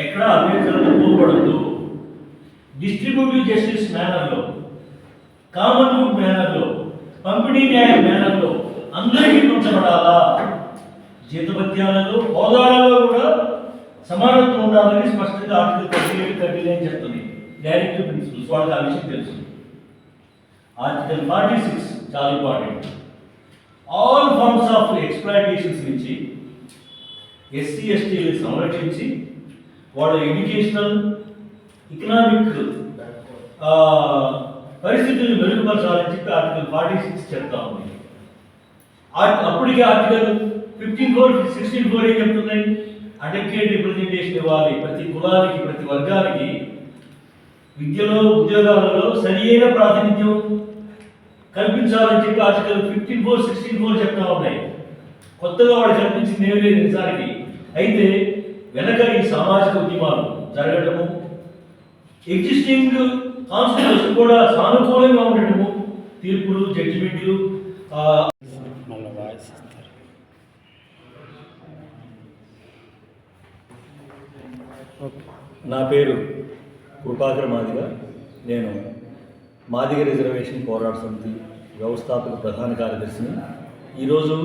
ఎక్కడ అభ్యర్థులకు పోకూడదు. డిస్ట్రిబ్యూటివ్ జస్టిస్ మేనర్లో, కామన్ గుడ్ మేనర్లో, పంపిణీ న్యాయం మేనర్లో అందరికీ పంచబడాలా. జీతభత్యాలలో హోదాలలో కూడా సమానత్వం ఉండాలని స్పష్టంగా ఆర్టికల్ 38 చెప్తుంది. డైరెక్టివ్ ప్రిన్సిపల్స్ వాళ్ళకి ఆ విషయం తెలుసు. ఆర్టికల్ 46 చాలా important. All forms of exploitations నుంచి ఎస్సీ ఎస్టీని సంరక్షించి వాళ్ళ ఎడ్యుకేషనల్ ఎకనామిక్ పరిస్థితులను మెరుగుపరచాలని చెప్పి ఆర్టికల్ 46 చెప్తా ఉంది. అప్పటికే ఆర్టికల్ 16 ఏం చెప్తున్నాయి? అడెక్వేట్ రిప్రజెంటేషన్ ఇవ్వాలి. ప్రతి కులానికి, ప్రతి వర్గానికి విద్యలో, ఉద్యోగాలలో సరి అయిన ప్రాతినిధ్యం కల్పించాలని చెప్పి ఆర్టికల్ 15(4), 16(4) చెప్తా ఉన్నాయి. కొత్తగా వాడు కల్పించింది ఏం లేదు నిజానికి. అయితే వెనక ఈ సామాజిక ఉద్యమాలు జరగడము, ఎగ్జిస్టింగ్ కాన్స్టిట్యూషన్ కూడా సానుకూలంగా ఉండటము, తీర్పులు, జడ్జిమెంట్లు. నా పేరు కృపాకర్ మాదిగ. నేను మాదిగ రిజర్వేషన్ పోరాట సమితి వ్యవస్థాపక ప్రధాన కార్యదర్శిని. ఈరోజు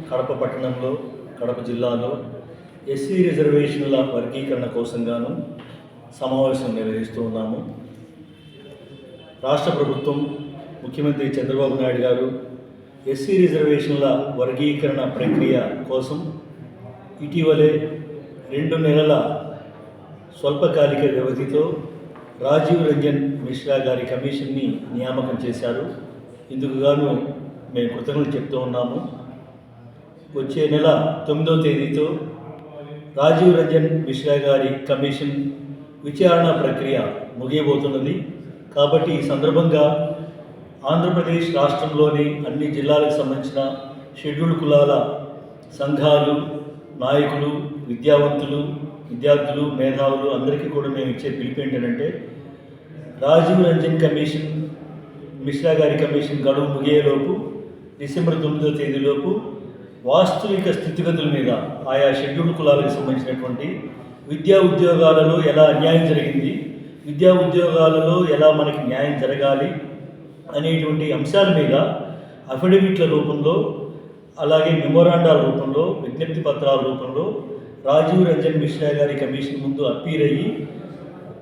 కడప పట్టణంలో, కడప జిల్లాలో ఎస్సీ రిజర్వేషన్ల వర్గీకరణ కోసంగాను సమావేశం నిర్వహిస్తూ ఉన్నాము. రాష్ట్ర ప్రభుత్వం, ముఖ్యమంత్రి చంద్రబాబు నాయుడు గారు ఎస్సీ రిజర్వేషన్ల వర్గీకరణ ప్రక్రియ కోసం ఇటీవలే 2 నెలల స్వల్పకాలిక వ్యవధితో రాజీవ్ రంజన్ మిశ్రా గారి కమిషన్ని నియామకం చేశారు. ఇందుకు గాను మేము కృతజ్ఞతలు చెప్తూ ఉన్నాము. వచ్చే నెల 9వ తేదీతో రాజీవ్ రంజన్ మిశ్రా గారి కమిషన్ విచారణ ప్రక్రియ ముగియబోతున్నది. కాబట్టి ఈ సందర్భంగా ఆంధ్రప్రదేశ్ రాష్ట్రంలోని అన్ని జిల్లాలకు సంబంధించిన షెడ్యూల్డ్ కులాల సంఘాలు, నాయకులు, విద్యార్థులు, మేధావులు అందరికీ కూడా మేము ఇచ్చే పిలుపు ఏంటంటే, రాజీవ్ రంజన్ కమిషన్, మిశ్రా గారి కమిషన్ గడువు ముగియేలోపు, డిసెంబర్ 9వ తేదీలోపు వాస్తవిక స్థితిగతుల మీద ఆయా షెడ్యూల్డ్ కులాలకు సంబంధించినటువంటి విద్యా ఉద్యోగాలలో ఎలా అన్యాయం జరిగింది, విద్యా ఉద్యోగాలలో ఎలా మనకి న్యాయం జరగాలి అనేటువంటి అంశాల మీద అఫిడవిట్ల రూపంలో, అలాగే మెమోరాండాల రూపంలో, విజ్ఞప్తి పత్రాల రూపంలో రాజీవ్ రంజన్ మిశ్రా గారి కమిషన్ ముందు అప్పీల్ అయ్యి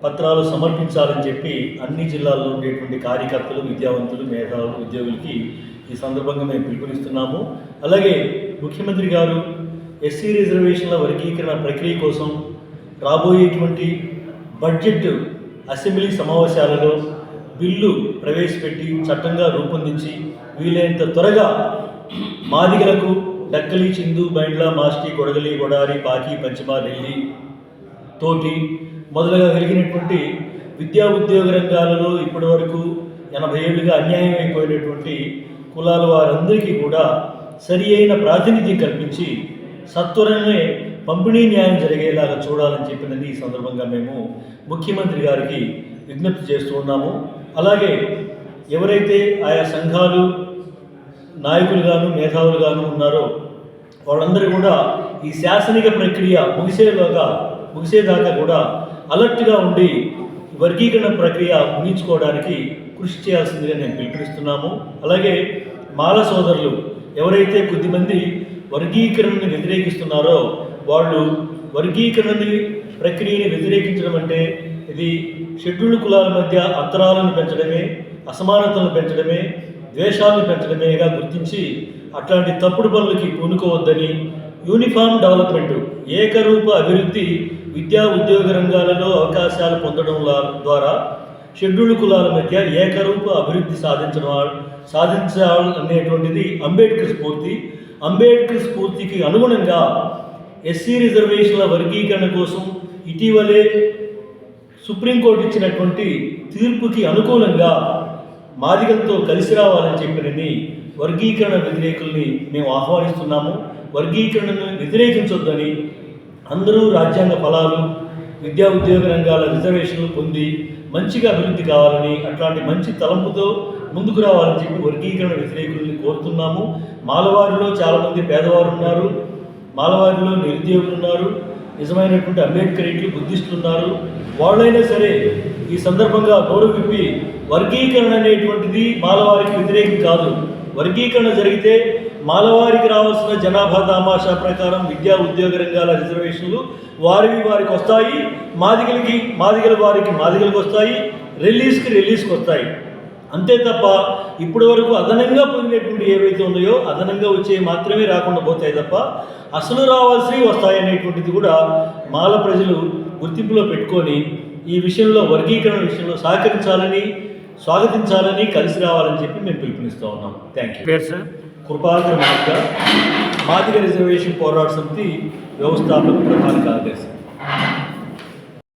పత్రాలు సమర్పించాలని చెప్పి అన్ని జిల్లాల్లో ఉండేటువంటి కార్యకర్తలు, విద్యావంతులు, మేధావులు, ఉద్యోగులకి ఈ సందర్భంగా మేము పిలుపునిస్తున్నాము. అలాగే ముఖ్యమంత్రి గారు ఎస్సీ రిజర్వేషన్ల వర్గీకరణ ప్రక్రియ కోసం రాబోయేటువంటి బడ్జెట్ అసెంబ్లీ సమావేశాలలో బిల్లు ప్రవేశపెట్టి చట్టంగా రూపొందించి వీలైనంత త్వరగా మాదిగలకు డక్కలి, చిందు, బైండ్ల, మాస్టి, కొడగలి, గొడారి, పాకి, పంచమ, నెల్లి, తోటి మొదలుగా కలిగినటువంటి విద్యా ఉద్యోగ రంగాలలో ఇప్పటి వరకు 80 ఏళ్ళుగా అన్యాయం అయిపోయినటువంటి కులాల వారందరికీ కూడా సరి అయిన ప్రాతినిధ్యం కల్పించి సత్వరమే పంపిణీ న్యాయం జరిగేలాగా చూడాలని చెప్పినది ఈ సందర్భంగా మేము ముఖ్యమంత్రి గారికి విజ్ఞప్తి చేస్తూ ఉన్నాము. అలాగే ఎవరైతే ఆయా సంఘాలు నాయకులుగాను, మేధావులుగాను ఉన్నారో వాళ్ళందరూ కూడా ఈ శాసనిక ప్రక్రియ ముగిసేదాకా కూడా అలర్ట్గా ఉండి వర్గీకరణ ప్రక్రియ ముగించుకోవడానికి కృషి చేయాల్సిందిగా నేను పిలుపునిస్తున్నాము. అలాగే మాల సోదరులు ఎవరైతే కొద్దిమంది వర్గీకరణని వ్యతిరేకిస్తున్నారో వాళ్ళు వర్గీకరణని ప్రక్రియని వ్యతిరేకించడం అంటే ఇది షెడ్యూల్డ్ కులాల మధ్య అంతరాలను పెంచడమే, అసమానతలను పెంచడమే, ద్వేషాలను పెంచడమేగా గుర్తించి అట్లాంటి తప్పుడు పనులకి పూనుకోవద్దని, యూనిఫామ్ డెవలప్మెంట్, ఏకరూప అభివృద్ధి విద్యా ఉద్యోగ రంగాలలో అవకాశాలు పొందడం ద్వారా షెడ్యూల్డ్ కులాల మధ్య ఏకరూప అభివృద్ధి సాధించాలనేటువంటిది అంబేద్కర్ స్ఫూర్తి. అంబేద్కర్ స్ఫూర్తికి అనుగుణంగా ఎస్సీ రిజర్వేషన్ల వర్గీకరణ కోసం ఇటీవలే సుప్రీంకోర్టు ఇచ్చినటువంటి తీర్పుకి అనుకూలంగా మాదిగలతో కలిసి రావాలని చెప్పినని వర్గీకరణ వ్యతిరేకుల్ని మేము ఆహ్వానిస్తున్నాము. వర్గీకరణను వ్యతిరేకించొద్దని, అందరూ రాజ్యాంగ ఫలాలు, విద్యా ఉద్యోగ రంగాల రిజర్వేషన్లు పొంది మంచిగా అభివృద్ధి కావాలని, అట్లాంటి మంచి తలంపుతో ముందుకు రావాలని చెప్పి వర్గీకరణ వ్యతిరేకుల్ని కోరుతున్నాము. మాలవారిలో చాలామంది పేదవారు ఉన్నారు, మాలవారిలో నిరుద్యోగులు ఉన్నారు, నిజమైనటువంటి అంబేద్కరీట్లు బుద్ధిస్టులు ఉన్నారు. వాళ్ళైనా సరే ఈ సందర్భంగా నోరు విప్పి వర్గీకరణ అనేటువంటిది మాలవారికి వ్యతిరేకం కాదు. వర్గీకరణ జరిగితే మాలవారికి రావాల్సిన జనాభా దామాషా ప్రకారం విద్యా ఉద్యోగ రంగాల రిజర్వేషన్లు వారికి వస్తాయి, మాదిగల వారికి మాదిగలకు వస్తాయి, రిలీజ్కి వస్తాయి. అంతే తప్ప ఇప్పటి వరకు అదనంగా పొందినటువంటి ఏవైతే ఉన్నాయో అదనంగా వచ్చే మాత్రమే రాకుండా పోతాయి తప్ప అసలు రావాల్సినవి వస్తాయనేటువంటిది కూడా మాల ప్రజలు గుర్తింపులో పెట్టుకొని ఈ విషయంలో వర్గీకరణ విషయంలో సహకరించాలని, స్వాగతించాలని, కలిసి రావాలని చెప్పి మేము పిలుపునిస్తూ ఉన్నాం. Thank you. పేరు సార్? కృపాకర్ మాదిగ రిజర్వేషన్ పోరాట సమితి వ్యవస్థాపక ప్రధాన కార్యదర్శి.